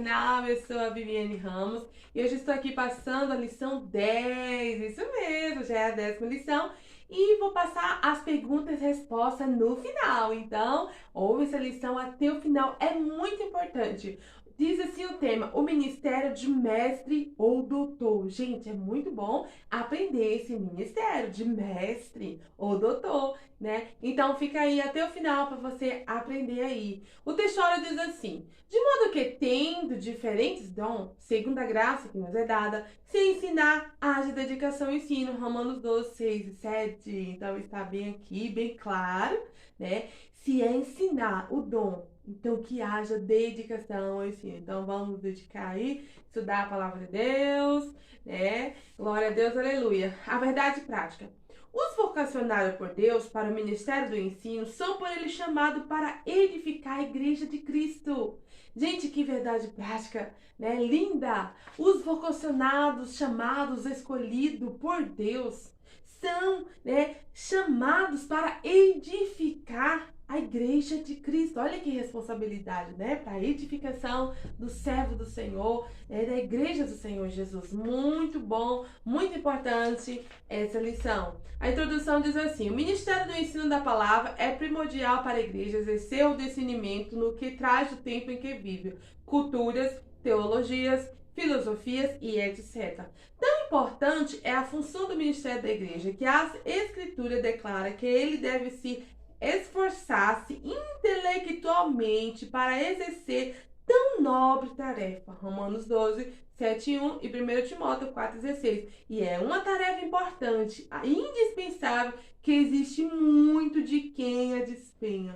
final, eu sou a Viviane Ramos e hoje estou aqui passando a lição 10, isso mesmo, já é a 10ª lição e vou passar as perguntas e respostas no final, então ouve essa lição até o final, é muito importante. Diz assim o tema, o ministério de mestre ou doutor. Gente, é muito bom aprender esse ministério de mestre ou doutor, né? Então fica aí até o final para você aprender aí. O texto diz assim, de modo que tendo diferentes dons, segundo a graça que nos é dada, se ensinar, haja dedicação e ensino. Romanos 12, 6 e 7. Então está bem aqui, bem claro, né? Se é ensinar o dom, então que haja dedicação ao ensino. Então vamos dedicar aí, estudar a palavra de Deus, né? Glória a Deus, aleluia. A verdade prática. Os vocacionados por Deus para o ministério do ensino são por ele chamados para edificar a igreja de Cristo. Gente, que verdade prática, né? Linda! Os vocacionados, chamados, escolhidos por Deus, são, né, chamados para edificar a igreja de Cristo. Olha que responsabilidade, né? Para a edificação do servo do Senhor, né? Da igreja do Senhor Jesus. Muito bom, muito importante essa lição. A introdução diz assim, o ministério do ensino da palavra é primordial para a igreja exercer o discernimento no que traz o tempo em que vive, culturas, teologias, filosofias e etc. Tão importante é a função do ministério da igreja que a Escritura declara que ele deve se esforçar-se intelectualmente para exercer tão nobre tarefa. Romanos 12, 7 e 1 e 1 Timóteo 4, 16. E é uma tarefa importante, indispensável, que existe muito de quem a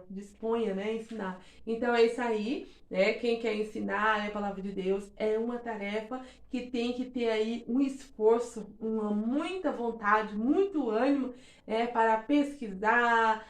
disponha, né, ensinar. Então é isso aí, né, quem quer ensinar a palavra de Deus é uma tarefa que tem que ter aí um esforço, uma muita vontade, muito ânimo, para pesquisar,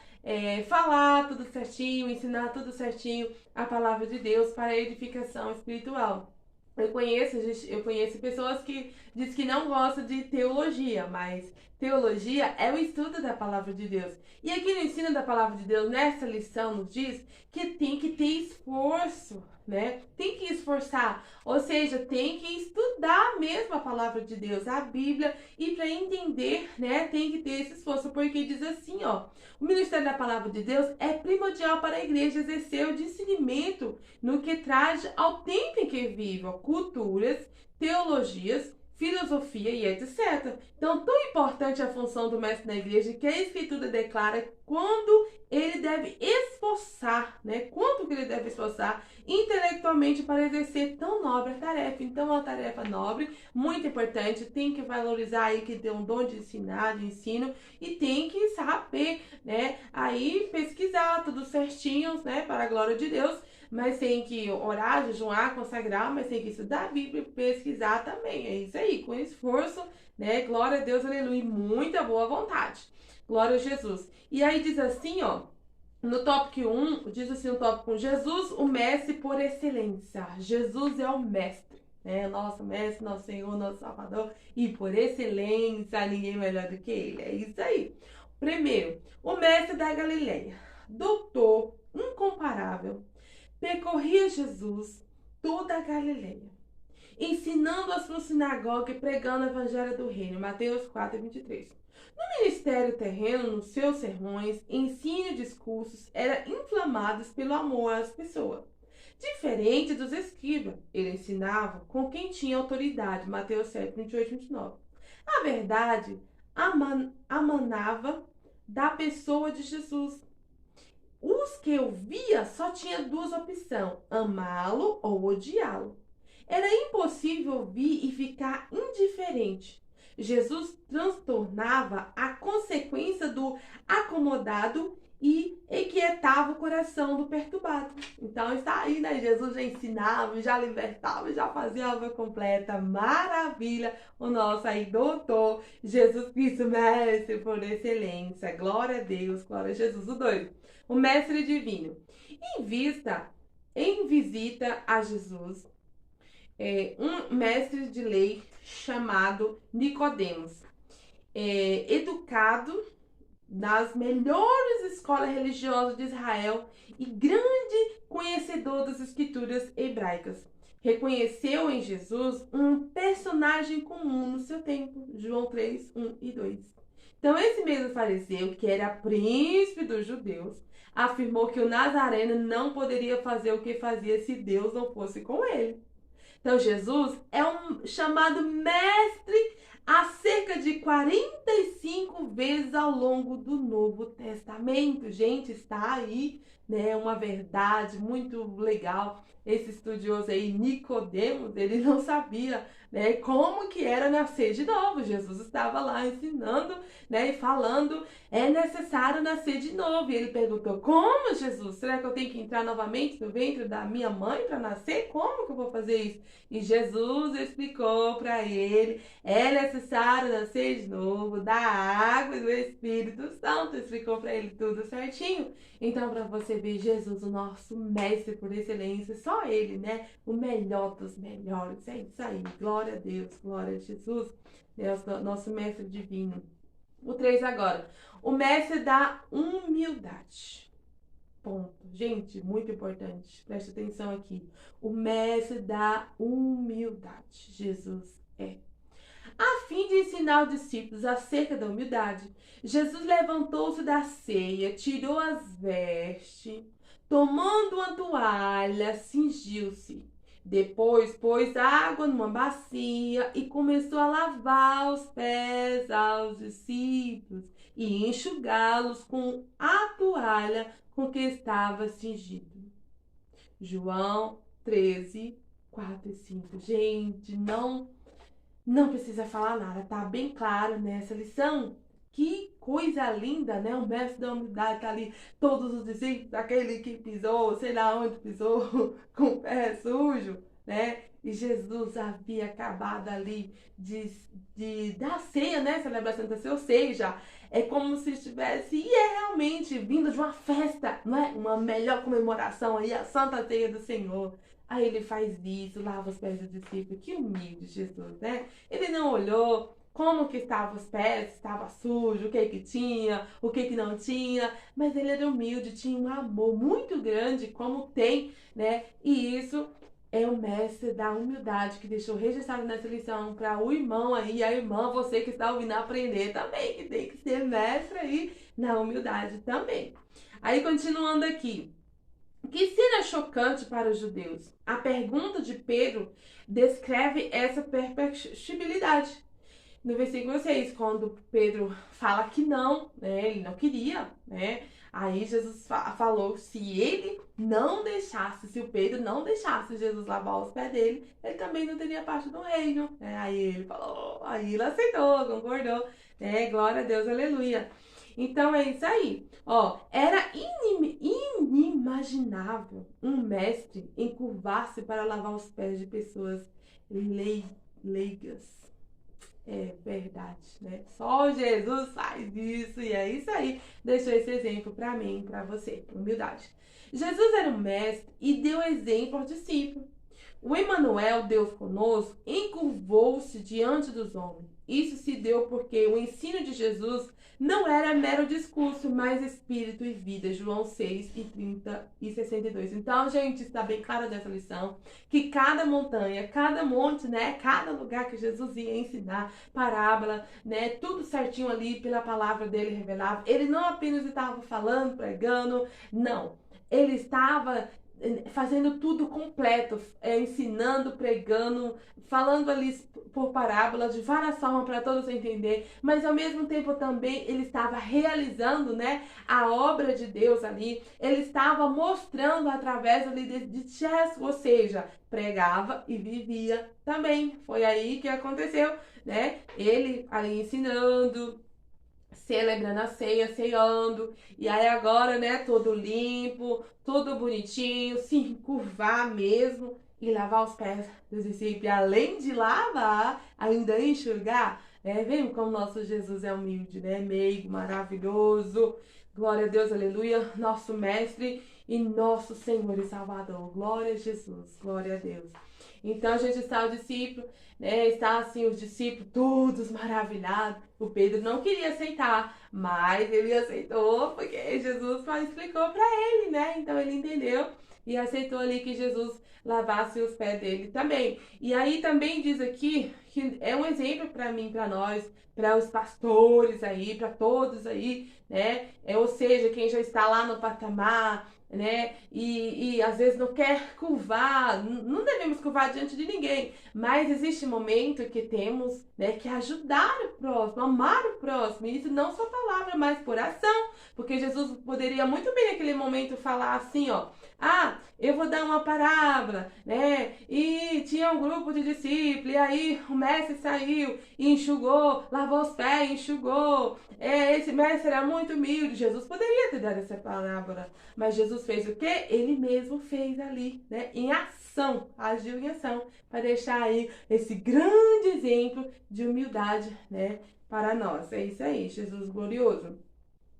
falar tudo certinho, ensinar tudo certinho a palavra de Deus para a edificação espiritual. Eu conheço pessoas que dizem que não gostam de teologia, mas teologia é o estudo da palavra de Deus. E aqui no ensino da palavra de Deus, nessa lição, nos diz que tem que ter esforço, né? Tem que esforçar, ou seja, tem que estudar mesmo a palavra de Deus, a Bíblia, e para entender, né, tem que ter esse esforço, porque diz assim, ó, o ministério da palavra de Deus é primordial para a igreja exercer o discernimento no que traz ao tempo em que vive, ó, culturas, teologias, filosofia e etc. Então, tão importante a função do mestre da igreja que a Escritura declara quando ele deve esforçar, né? Quanto que ele deve esforçar intelectualmente para exercer tão nobre a tarefa. Então, é uma tarefa nobre, muito importante, tem que valorizar aí que tem um dom de ensinar, de ensino, e tem que saber, né? Aí pesquisar tudo certinho, né? Para a glória de Deus. Mas tem que orar, jejuar, consagrar, mas tem que estudar a Bíblia e pesquisar também. É isso aí, com esforço, né? Glória a Deus, aleluia, e muita boa vontade. Glória a Jesus. E aí diz assim, ó, no tópico 1, diz assim o tópico 1, Jesus, o mestre por excelência. Jesus é o mestre, né? Nosso mestre, nosso Senhor, nosso Salvador, e por excelência, ninguém melhor do que ele. É isso aí. Primeiro, o mestre da Galileia, doutor, incomparável, percorria Jesus toda a Galileia, ensinando a sua sinagoga e pregando o evangelho do reino. Mateus 4, 23. No ministério terreno, nos seus sermões, ensino e discursos eram inflamados pelo amor às pessoas. Diferente dos escribas, ele ensinava com quem tinha autoridade. Mateus 7, 28 e 29. A verdade amanava da pessoa de Jesus. Os que eu via só tinha duas opções, amá-lo ou odiá-lo. Era impossível ouvir e ficar indiferente. Jesus transtornava a consequência do acomodado e inquietava o coração do perturbado. Então está aí, né? Jesus já ensinava, já libertava, já fazia a obra completa. Maravilha! O nosso aí doutor Jesus Cristo, mestre por excelência. Glória a Deus, glória a Jesus. O 2. O mestre divino. Em visita a Jesus, um mestre de lei chamado Nicodemos, educado nas melhores escolas religiosas de Israel e grande conhecedor das escrituras hebraicas. reconheceu em Jesus um personagem comum no seu tempo. João 3, 1 e 2. Então, esse mesmo fariseu, que era príncipe dos judeus, afirmou que o nazareno não poderia fazer o que fazia se Deus não fosse com ele. Então, Jesus é um chamado mestre a cerca de 45 vezes ao longo do Novo Testamento. Gente, está aí, né, uma verdade muito legal. Esse estudioso aí, Nicodemos, ele não sabia, né, como que era nascer de novo. Jesus estava lá ensinando, né, e falando, é necessário nascer de novo. E ele perguntou, como, Jesus? Será que eu tenho que entrar novamente no ventre da minha mãe para nascer? Como que eu vou fazer isso? E Jesus explicou para ele, é necessário nascer de novo da água e do Espírito Santo. Explicou para ele tudo certinho. Então, para você ver Jesus, o nosso mestre por excelência, só ele, né? O melhor dos melhores. É isso aí. Glória a Deus, glória a Jesus, Deus, nosso mestre divino. O 3 agora. O mestre da humildade. Ponto. Gente, muito importante. Preste atenção aqui. O mestre da humildade. Jesus é. A fim de ensinar os discípulos acerca da humildade, Jesus levantou-se da ceia, tirou as vestes, tomando uma toalha, cingiu-se. Depois pôs água numa bacia e começou a lavar os pés aos discípulos e enxugá-los com a toalha com que estava cingido. João 13, 4 e 5. Gente, não precisa falar nada, tá bem claro nessa lição. Que coisa linda, né? O mestre da humildade tá ali, todos os discípulos, aquele que pisou, sei lá onde pisou, com o pé sujo, né? E Jesus havia acabado ali de dar ceia, né? Celebração da ceia, ou seja, é como se estivesse, e é realmente vindo de uma festa, não é? Uma melhor comemoração aí, a Santa Ceia do Senhor. Aí ele faz isso, lava os pés do discípulo. Que humilde Jesus, né? Ele não olhou como que estavam os pés, estava sujo, o que tinha, o que não tinha, mas ele era humilde, tinha um amor muito grande, como tem, né? E isso é o mestre da humildade que deixou registrado nessa lição para o irmão aí, a irmã, você que está ouvindo aprender também, que tem que ser mestre aí na humildade também. Aí continuando aqui. Que cena chocante para os judeus. A pergunta de Pedro descreve essa perplexidade. No versículo 6, quando Pedro fala que não, né, ele não queria, né? Aí Jesus falou se ele não deixasse, se o Pedro não deixasse Jesus lavar os pés dele, ele também não teria parte do reino. Né? Aí ele falou, aí ele aceitou, concordou, né? Glória a Deus, aleluia. Então é isso aí. Ó, era inimaginável um mestre encurvar-se para lavar os pés de pessoas leigas. É verdade, né? Só Jesus faz isso e é isso aí. Deixou esse exemplo para mim, para você. Humildade. Jesus era um mestre e deu exemplo ao discípulo. O Emmanuel, Deus conosco, encurvou-se diante dos homens. Isso se deu porque o ensino de Jesus não era mero discurso, mas espírito e vida. João 6, 30 e 62. Então, gente, está bem claro dessa lição que cada montanha, cada monte, né, cada lugar que Jesus ia ensinar, parábola, né, tudo certinho ali pela palavra dele revelava. Ele não apenas estava falando, pregando, não. Ele estava fazendo tudo completo, ensinando, pregando, falando ali por parábolas, de várias formas para todos entender, mas ao mesmo tempo também ele estava realizando, né, a obra de Deus ali, ele estava mostrando através ali de gesto, ou seja, pregava e vivia também. Foi aí que aconteceu, né? Ele ali ensinando, celebrando a ceia, ceando, e aí agora, né, todo limpo, tudo bonitinho, se encurvar mesmo e lavar os pés dos discípulos, e além de lavar, ainda enxugar, né, vemos como nosso Jesus é humilde, né, meigo, maravilhoso, glória a Deus, aleluia, nosso mestre e nosso Senhor e Salvador, glória a Jesus, glória a Deus. Então a gente está o discípulo, né? Está assim os discípulos todos maravilhados. O Pedro não queria aceitar, mas ele aceitou porque Jesus só explicou para ele, né? Então ele entendeu e aceitou ali que Jesus lavasse os pés dele também. E aí também diz aqui que é um exemplo para mim, para nós, para os pastores aí, para todos aí, né? Ou seja, quem já está lá no patamar, né? E às vezes não quer curvar, não devemos curvar diante de ninguém, mas existe momento que temos, né, que ajudar o próximo, amar o próximo, e isso não só palavra, mas por ação, porque Jesus poderia muito bem naquele momento falar assim, ó, ah, eu vou dar uma parábola, né? E tinha um grupo de discípulos, e aí o mestre saiu e enxugou, lavou os pés, enxugou. Esse mestre era muito humilde. Jesus poderia ter dado essa parábola, mas Jesus fez o quê? Ele mesmo fez ali, né? Em ação, agiu em ação, para deixar aí esse grande exemplo de humildade, né? Para nós. É isso aí, Jesus glorioso.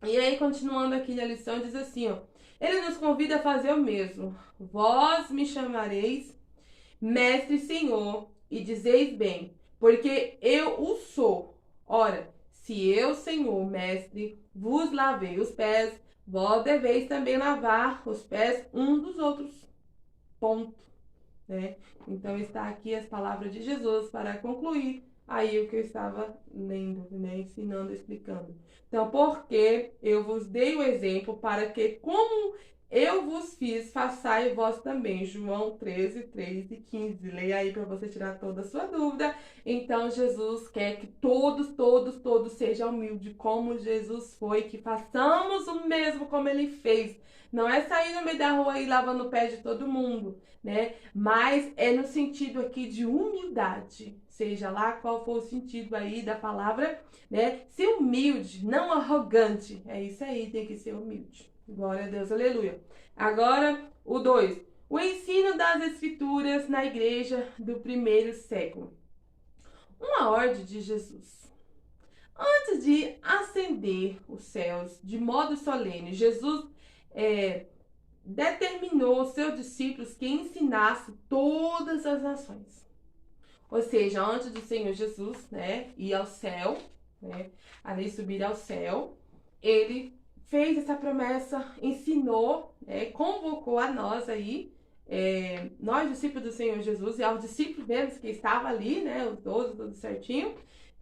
E aí, continuando aqui na lição, diz assim, ó. Ele nos convida a fazer o mesmo. Vós me chamareis mestre e senhor, e dizeis bem, porque eu o sou. Ora, se eu, senhor, mestre, vos lavei os pés, vós deveis também lavar os pés uns dos outros. Ponto. Né? Então está aqui as palavras de Jesus para concluir aí o que eu estava lendo, né? Ensinando, explicando. Então, porque eu vos dei o exemplo para que, como eu vos fiz, façai vós também. João 13, 3 e 15. Leia aí para você tirar toda a sua dúvida. Então, Jesus quer que todos sejam humildes, como Jesus foi, que façamos o mesmo como ele fez. Não é sair no meio da rua e lavando o pé de todo mundo, né? Mas é no sentido aqui de humildade, seja lá qual for o sentido aí da palavra, né? Ser humilde, não arrogante. É isso aí, tem que ser humilde. Glória a Deus, aleluia. Agora, o 2. O ensino das escrituras na igreja do primeiro século. Uma ordem de Jesus. Antes de ascender os céus de modo solene, Jesus determinou aos seus discípulos que ensinasse todas as nações. Ou seja, antes do Senhor Jesus, né, ir ao céu, né, ali subir ao céu, ele fez essa promessa, ensinou, convocou a nós aí, nós discípulos do Senhor Jesus e aos discípulos mesmos que estavam ali, né, os 12, tudo certinho,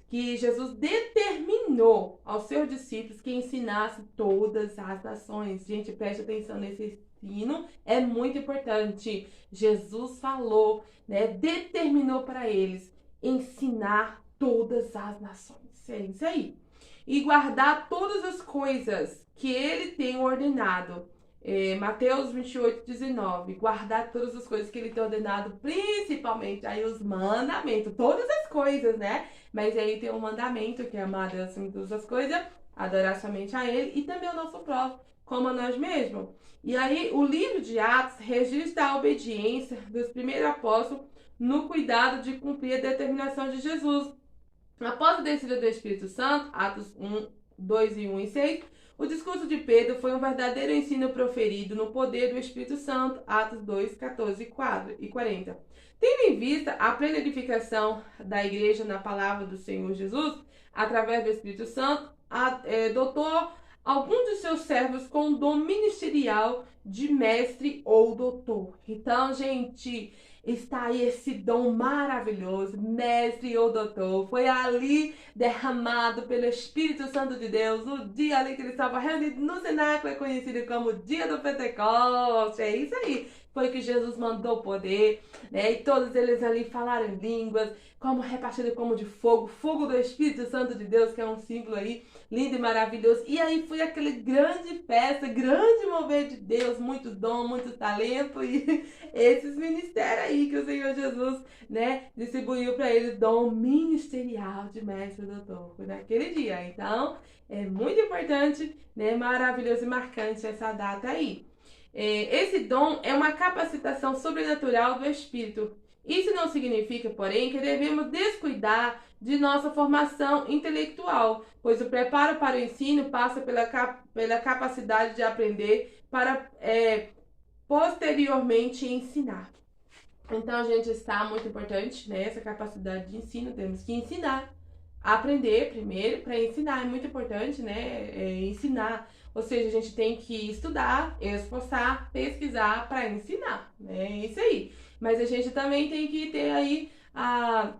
que Jesus determinou aos seus discípulos que ensinasse todas as nações. Gente, preste atenção nesse ensino, é muito importante. Jesus falou, né, determinou para eles ensinar todas as nações. É isso aí. E guardar todas as coisas que ele tem ordenado. Mateus 28, 19. Guardar todas as coisas que ele tem ordenado, principalmente aí os mandamentos, todas as coisas, né? Mas aí tem um mandamento que é amar Deus acima de todas as coisas, adorar somente a ele e também o nosso próximo, como a nós mesmos. E aí o livro de Atos registra a obediência dos primeiros apóstolos no cuidado de cumprir a determinação de Jesus. Após a descida do Espírito Santo, Atos 1, 2 e 1 e 6, o discurso de Pedro foi um verdadeiro ensino proferido no poder do Espírito Santo, Atos 2, 14 e 40. Tendo em vista a plena edificação da igreja na palavra do Senhor Jesus, através do Espírito Santo, dotou alguns de seus servos com o dom ministerial de mestre ou doutor. Então, gente, está aí esse dom maravilhoso, mestre ou doutor. Foi ali derramado pelo Espírito Santo de Deus no dia ali que ele estava reunido no cenáculo, é conhecido como dia do Pentecostes. É isso aí. Foi que Jesus mandou poder, né? E todos eles ali falaram em línguas, como repartido como de fogo, fogo do Espírito Santo de Deus, que é um símbolo aí lindo e maravilhoso. E aí foi aquele grande festa, grande mover de Deus, muito dom, muito talento e esses ministérios aí que o Senhor Jesus, né, distribuiu para eles, dom ministerial de mestre e doutor. Foi naquele dia. Então, é muito importante, né, maravilhoso e marcante essa data aí. Esse dom é uma capacitação sobrenatural do Espírito. Isso não significa, porém, que devemos descuidar de nossa formação intelectual, pois o preparo para o ensino passa pela capacidade de aprender para posteriormente ensinar. Então, gente, está muito importante, né, essa capacidade de ensino, temos que ensinar, aprender primeiro para ensinar. É muito importante, né? Ensinar. Ou seja, a gente tem que estudar, esforçar, pesquisar para ensinar, né? É isso aí. Mas a gente também tem que ter aí a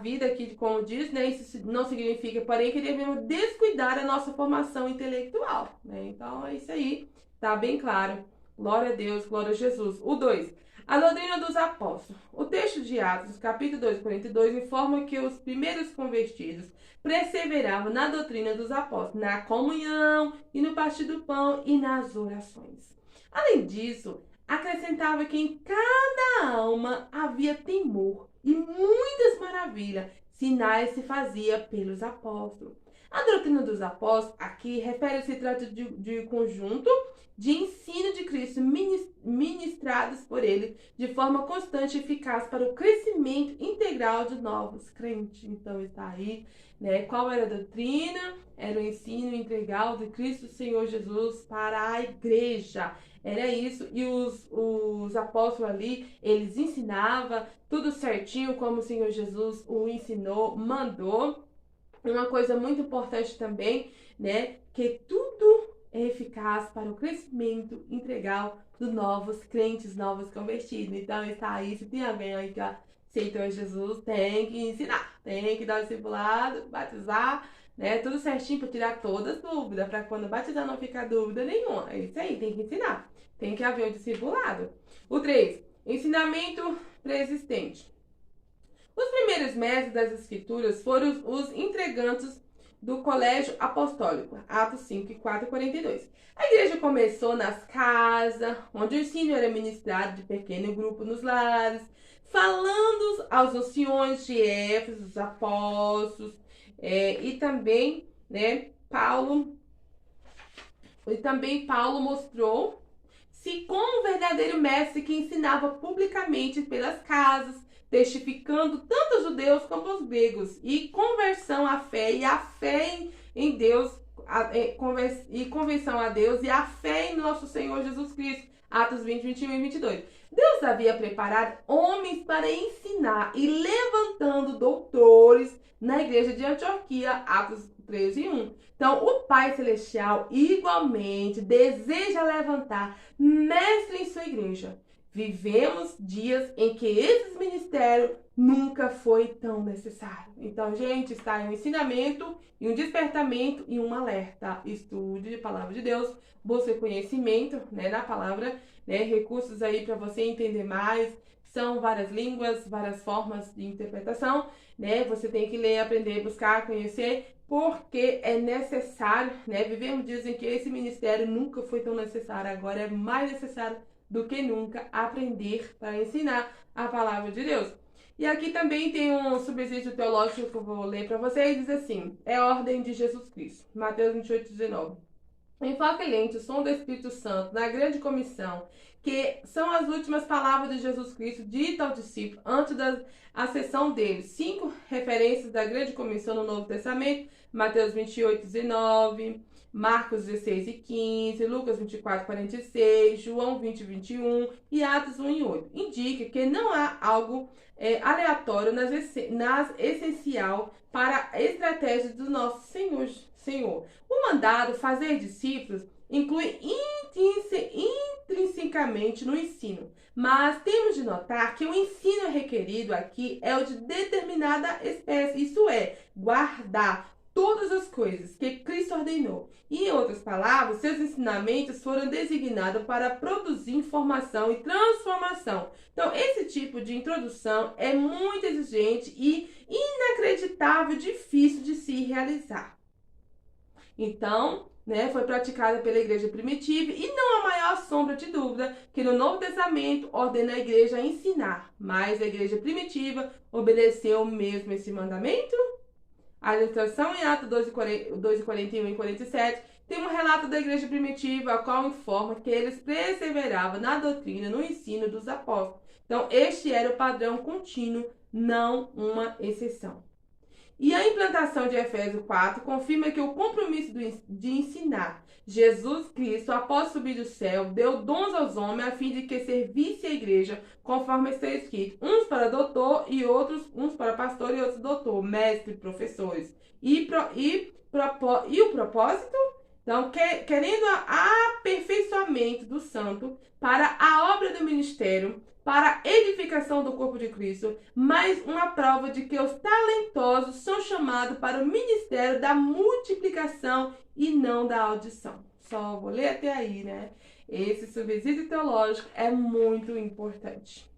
vida aqui, como diz, né? Isso não significa, porém, que devemos descuidar a nossa formação intelectual, né? Então, é isso aí. Tá bem claro. Glória a Deus, glória a Jesus. O 2. A doutrina dos apóstolos. O texto de Atos, capítulo 2, 42, informa que os primeiros convertidos perseveravam na doutrina dos apóstolos, na comunhão e no partir do pão e nas orações. Além disso, acrescentava que em cada alma havia temor e muitas maravilhas, sinais se fazia pelos apóstolos. A doutrina dos apóstolos aqui refere-se trata de conjunto de ensino de Cristo ministrados por ele de forma constante e eficaz para o crescimento integral de novos crentes. Então está aí, né? Qual era a doutrina? Era o ensino integral de Cristo Senhor Jesus para a igreja. Era isso, e os apóstolos ali, eles ensinavam tudo certinho como o Senhor Jesus o ensinou, mandou. Uma coisa muito importante também, né, que tudo é eficaz para o crescimento integral dos novos crentes, novos convertidos. Então está aí, se tem alguém aí que aceitou Jesus, tem que ensinar, tem que dar o discipulado, batizar, né, tudo certinho para tirar todas as dúvidas, para quando batizar não ficar dúvida nenhuma. É isso aí, tem que ensinar, tem que haver o discipulado. O 3, ensinamento preexistente. Os primeiros mestres das escrituras foram os entregantes do colégio apostólico, Atos 5, 4 e 42. A igreja começou nas casas, onde o ensino era ministrado de pequeno grupo nos lares, falando aos anciões de Éfeso, os apóstolos, e também, né, Paulo mostrou-se como um verdadeiro mestre que ensinava publicamente pelas casas, testificando tanto os judeus como os gregos, e conversão à fé, e a fé em Deus, e conversão a Deus, e a fé em nosso Senhor Jesus Cristo. Atos 20, 21 e 22. Deus havia preparado homens para ensinar e levantando doutores na igreja de Antioquia, Atos 13 e 1. Então, o Pai Celestial igualmente deseja levantar mestre em sua igreja. Vivemos dias em que esse ministério nunca foi tão necessário. Então, gente, está em um ensinamento, e um despertamento e um alerta. Estude a palavra de Deus, busque conhecimento, né, na palavra, né, recursos aí para você entender mais. São várias línguas, várias formas de interpretação, né? Você tem que ler, aprender, buscar, conhecer, porque é necessário, né? Vivemos dias em que esse ministério nunca foi tão necessário, agora é mais necessário do que nunca aprender para ensinar a palavra de Deus. E aqui também tem um subsídio teológico que eu vou ler para vocês, diz assim: é a ordem de Jesus Cristo, Mateus 28, 19. Enfoque lente o som do Espírito Santo na grande comissão, que são as últimas palavras de Jesus Cristo dita ao discípulo antes da acessão dele. 5 referências da grande comissão no Novo Testamento: Mateus 28, 19, Marcos 16 e 15, Lucas 24, 46, João 20, 21 e Atos 1 e 8. Indica que não há algo aleatório nas essencial para a estratégia do nosso Senhor. O mandado fazer discípulos inclui intrinsecamente no ensino, mas temos de notar que o ensino requerido aqui é o de determinada espécie, isso é, guardar todas as coisas que Cristo ordenou. E, em outras palavras, seus ensinamentos foram designados para produzir informação e transformação. Então, esse tipo de introdução é muito exigente e inacreditável, difícil de se realizar. Então, né, foi praticada pela igreja primitiva e não há maior sombra de dúvida que no Novo Testamento ordena a igreja a ensinar, mas a igreja primitiva obedeceu mesmo esse mandamento? A ilustração em Atos 2, 41 e 47 tem um relato da igreja primitiva, a qual informa que eles perseveravam na doutrina, no ensino dos apóstolos. Então, este era o padrão contínuo, não uma exceção. E a implantação de Efésios 4 confirma que o compromisso de ensinar Jesus Cristo, após subir do céu, deu dons aos homens a fim de que servisse a igreja, conforme está escrito, uns para doutor e outros, uns para pastor e outros doutor, mestre, professores. E o propósito? Então, querendo aperfeiçoamento do santo para a obra do ministério, para a edificação do corpo de Cristo, mais uma prova de que os talentosos são chamados para o ministério da multiplicação e não da audição. Só vou ler até aí, né? Esse subsídio teológico é muito importante.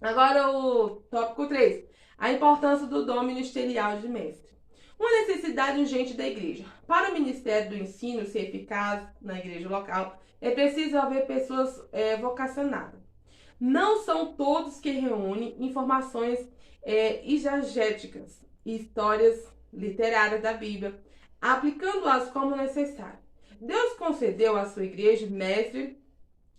Agora o tópico 3. A importância do dom ministerial de mestre. Uma necessidade urgente da igreja. Para o ministério do ensino ser eficaz na igreja local, é preciso haver pessoas vocacionadas. Não são todos que reúnem informações exegéticas e histórias literárias da Bíblia, aplicando-as como necessário. Deus concedeu à sua igreja mestre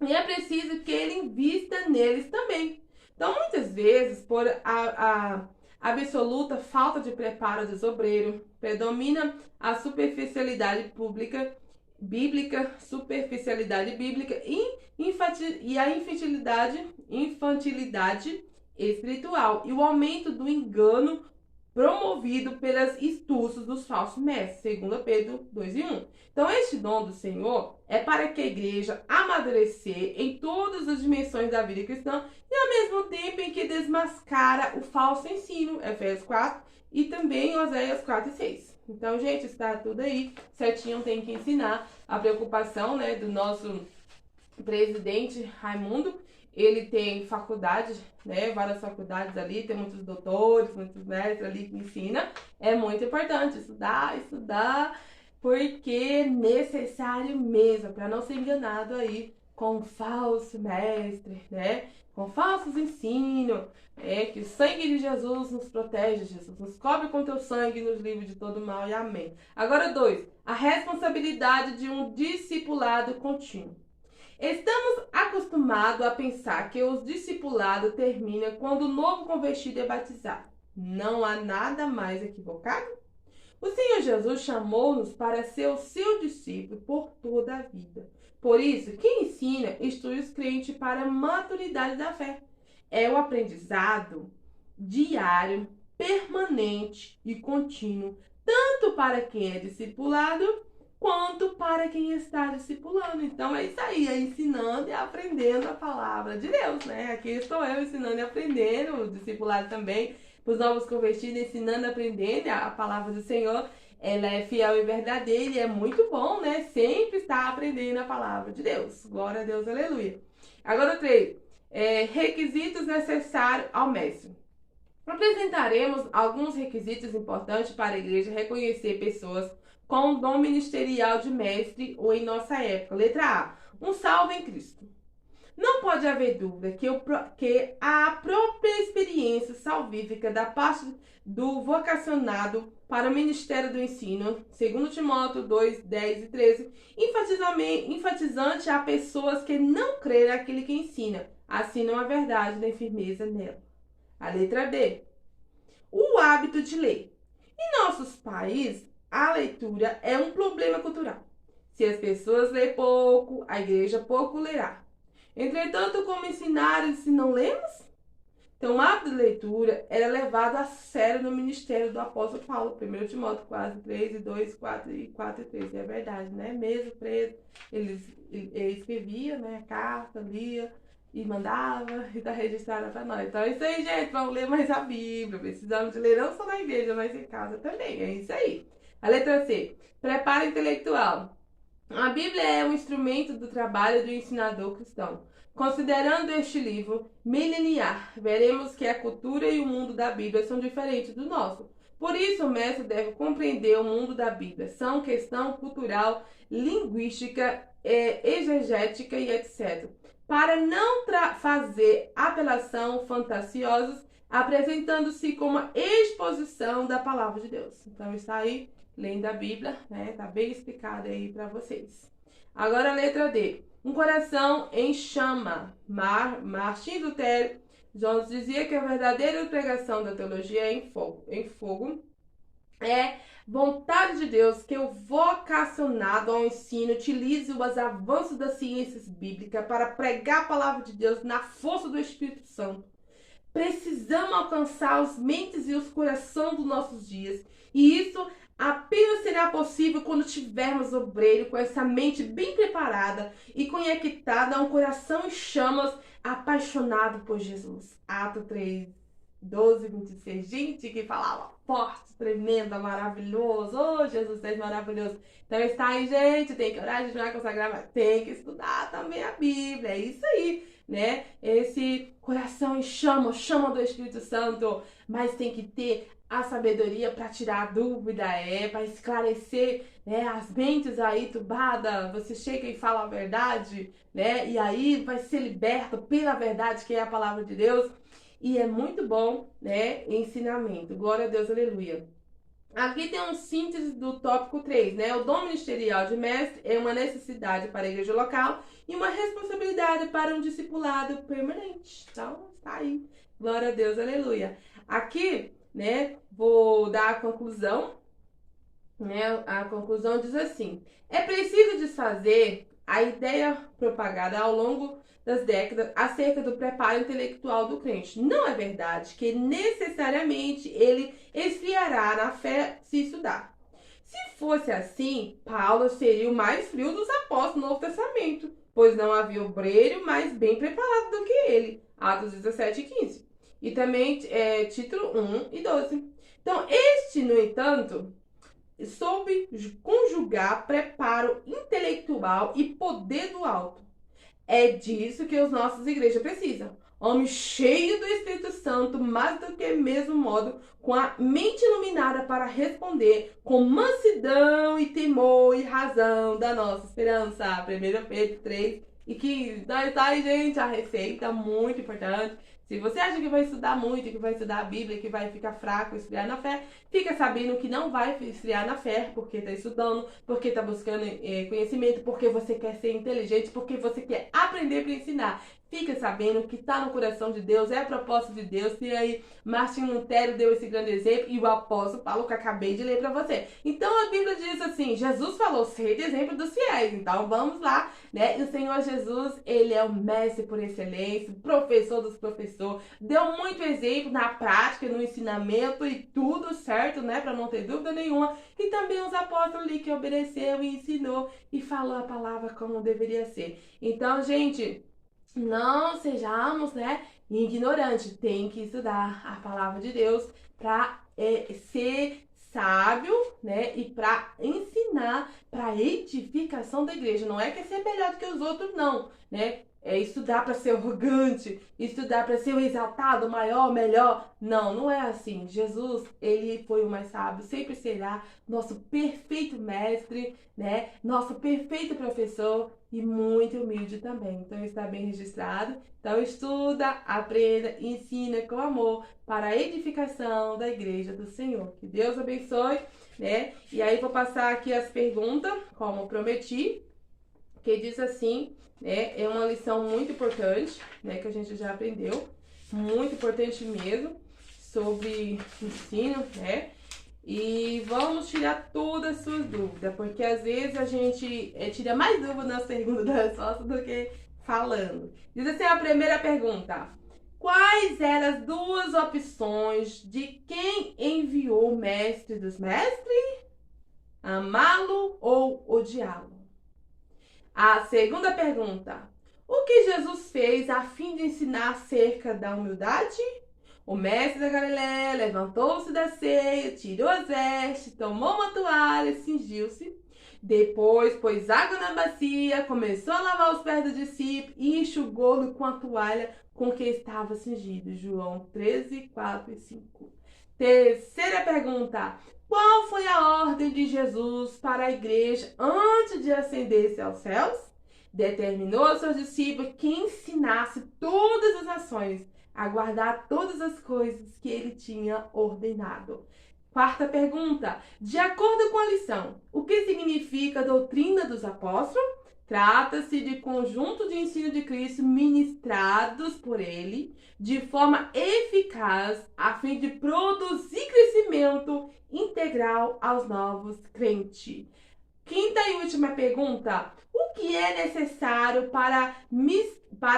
e é preciso que ele invista neles também. Então, muitas vezes, por a absoluta falta de preparo dos obreiros, predomina a superficialidade bíblica e a infantilidade espiritual e o aumento do engano promovido pelas astúcias dos falsos mestres, 2 Pedro 2:1. Então, este dom do Senhor é para que a igreja amadurecer em todas as dimensões da vida cristã e ao mesmo tempo em que desmascara o falso ensino, Efésios 4 e também Oséias 4:6. Então, gente, está tudo aí certinho, tem que ensinar. A preocupação, né, do nosso presidente Raimundo, ele tem faculdades, né, várias faculdades ali, tem muitos doutores, muitos mestres ali que ensinam. É muito importante estudar, porque é necessário mesmo, para não ser enganado aí com falso mestre, né, com falsos ensinos, que o sangue de Jesus nos protege, Jesus nos cobre com teu sangue e nos livre de todo mal, e amém. Agora 2, a responsabilidade de um discipulado contínuo. Estamos acostumados a pensar que o discipulado termina quando o novo convertido é batizado. Não há nada mais equivocado? O Senhor Jesus chamou-nos para ser o seu discípulo por toda a vida. Por isso, quem ensina, instrui os crentes para a maturidade da fé. É o aprendizado diário, permanente e contínuo, tanto para quem é discipulado, quanto para quem está discipulando. Então é isso aí, é ensinando e aprendendo a palavra de Deus, né? Aqui estou eu ensinando e aprendendo, o discipulado também, para os novos convertidos, ensinando e aprendendo a palavra do Senhor. Ela é fiel e verdadeira e é muito bom, né? Sempre estar aprendendo a palavra de Deus. Glória a Deus, aleluia. Agora 3, requisitos necessários ao mestre. Apresentaremos alguns requisitos importantes para a igreja reconhecer pessoas com o dom ministerial de mestre ou em nossa época. Letra A, um salvo em Cristo. Não pode haver dúvida que a própria experiência salvífica da parte do vocacionado para o ministério do ensino, 2 Timóteo 2, 10 e 13, enfatizante a pessoas que não creem naquele que ensina, assinam a verdade da firmeza nela. A letra B, o hábito de ler. Em nossos países, a leitura é um problema cultural. Se as pessoas lerem pouco, a igreja pouco lerá. Entretanto, como ensinar se não lemos? Então, o hábito de leitura era levado a sério no ministério do apóstolo Paulo. 1 Timóteo 4, 3 e 2, 4 e 3. É verdade, né? Mesmo preso, ele escrevia, né, carta, lia e mandava e está registrada para nós. Então é isso aí, gente. Vamos ler mais a Bíblia. Precisamos de ler não só na igreja, mas em casa também. É isso aí. A letra C. Preparo intelectual. A Bíblia é um instrumento do trabalho do ensinador cristão. Considerando este livro mileniar, veremos que a cultura e o mundo da Bíblia são diferentes do nosso. Por isso, o mestre deve compreender o mundo da Bíblia. São questão cultural, linguística, exegética e etc. Para não fazer apelação fantasiosos, apresentando-se como uma exposição da palavra de Deus. Então, está aí, lendo a Bíblia, né? Está bem explicado aí para vocês. Agora a letra D. Um coração em chama. Martim Lutero Jones dizia que a verdadeira pregação da teologia é em fogo. É vontade de Deus que o vocacionado ao ensino utilize os avanços das ciências bíblicas para pregar a palavra de Deus na força do Espírito Santo. Precisamos alcançar as mentes e os corações dos nossos dias. E isso apenas será possível quando tivermos obreiro com essa mente bem preparada e conectada a um coração em chamas, apaixonado por Jesus. Atos 3, 12, 26. Gente, que falava forte, tremenda, maravilhoso. Oh, Jesus é maravilhoso. Então está aí, gente. Tem que orar, jejuar, consagrar, mas tem que estudar também a Bíblia. É isso aí, né? Esse coração em chama, chama do Espírito Santo. Mas tem que ter a sabedoria para tirar a dúvida, para esclarecer, né, as mentes aí turbadas. Você chega e fala a verdade, né? E aí vai ser liberto pela verdade, que é a palavra de Deus. E é muito bom, né? Ensinamento. Glória a Deus, aleluia. Aqui tem um síntese do tópico 3, né? O dom ministerial de mestre é uma necessidade para a igreja local e uma responsabilidade para um discipulado permanente. Então, tá aí. Glória a Deus, aleluia. Aqui, né, vou dar a conclusão, né? A conclusão diz assim: é preciso desfazer a ideia propagada ao longo das décadas acerca do preparo intelectual do crente. Não é verdade que necessariamente ele esfriará na fé se estudar. Se fosse assim, Paulo seria o mais frio dos apóstolos do Novo Testamento, pois não havia obreiro mais bem preparado do que ele. Atos 17 e 15. E também título 1 e 12. Então, este, no entanto, soube conjugar preparo intelectual e poder do alto. É disso que as nossas igrejas precisam. Homem cheio do Espírito Santo, mais do que mesmo modo, com a mente iluminada para responder com mansidão e temor e razão da nossa esperança. 1 Pedro 3 e 15. Então tá aí, gente, a receita muito importante. Se você acha que vai estudar muito, que vai estudar a Bíblia, que vai ficar fraco, esfriar na fé, fica sabendo que não vai esfriar na fé, porque está estudando, porque está buscando conhecimento, porque você quer ser inteligente, porque você quer aprender para ensinar. Fica sabendo que está no coração de Deus, é a proposta de Deus. E aí, Martinho Lutero deu esse grande exemplo e o apóstolo Paulo que acabei de ler para você. Então a Bíblia diz assim: Jesus falou, sede exemplo dos fiéis. Então vamos lá, né? E o Senhor Jesus, ele é o mestre por excelência, o professor dos professores. Deu muito exemplo na prática, no ensinamento e tudo certo, né? Para não ter dúvida nenhuma. E também os apóstolos ali que obedeceu e ensinou e falou a palavra como deveria ser. Então, gente, não sejamos, né, ignorantes. Tem que estudar a palavra de Deus para ser sábio, né, e para ensinar, para edificação da igreja. Não é que é ser melhor do que os outros, não, né? É estudar para ser arrogante, estudar para ser o exaltado, o maior, melhor. Não, não é assim. Jesus, ele foi o mais sábio, sempre será nosso perfeito mestre, né? Nosso perfeito professor e muito humilde também. Então está bem registrado. Então estuda, aprenda, ensina com amor para a edificação da igreja do Senhor. Que Deus abençoe, né? E aí vou passar aqui as perguntas, como prometi, que diz assim, né? É uma lição muito importante, né? Que a gente já aprendeu, muito importante mesmo, sobre ensino, né? E vamos tirar todas as suas dúvidas, porque às vezes a gente tira mais dúvidas nas perguntas da resposta do que falando. Diz assim a primeira pergunta: quais eram as duas opções de quem enviou o mestre dos mestres? Amá-lo ou odiá-lo? A segunda pergunta: o que Jesus fez a fim de ensinar acerca da humildade? O mestre da Galiléia levantou-se da ceia, tirou as vestes, tomou uma toalha, cingiu-se. Depois pôs água na bacia, começou a lavar os pés do discípulo e enxugou-lo com a toalha com que estava cingido. João 13, 4 e 5. Terceira pergunta: qual foi a ordem de Jesus para a igreja antes de ascender-se aos céus? Determinou aos seus discípulos que ensinasse todas as nações a guardar todas as coisas que ele tinha ordenado. Quarta pergunta: de acordo com a lição, o que significa a doutrina dos apóstolos? Trata-se de conjunto de ensino de Cristo ministrados por ele de forma eficaz a fim de produzir crescimento integral aos novos crentes. Quinta e última pergunta: o que é necessário para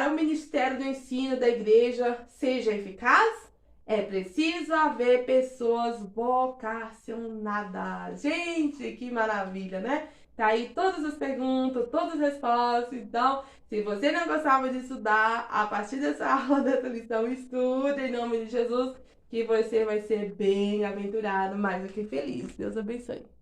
o ministério do ensino da igreja seja eficaz? É preciso haver pessoas vocacionadas. Gente, que maravilha, né? Tá aí todas as perguntas, todas as respostas. Então, se você não gostava de estudar, a partir dessa aula, dessa lição, estude em nome de Jesus, que você vai ser bem-aventurado, mais do que feliz. Deus abençoe.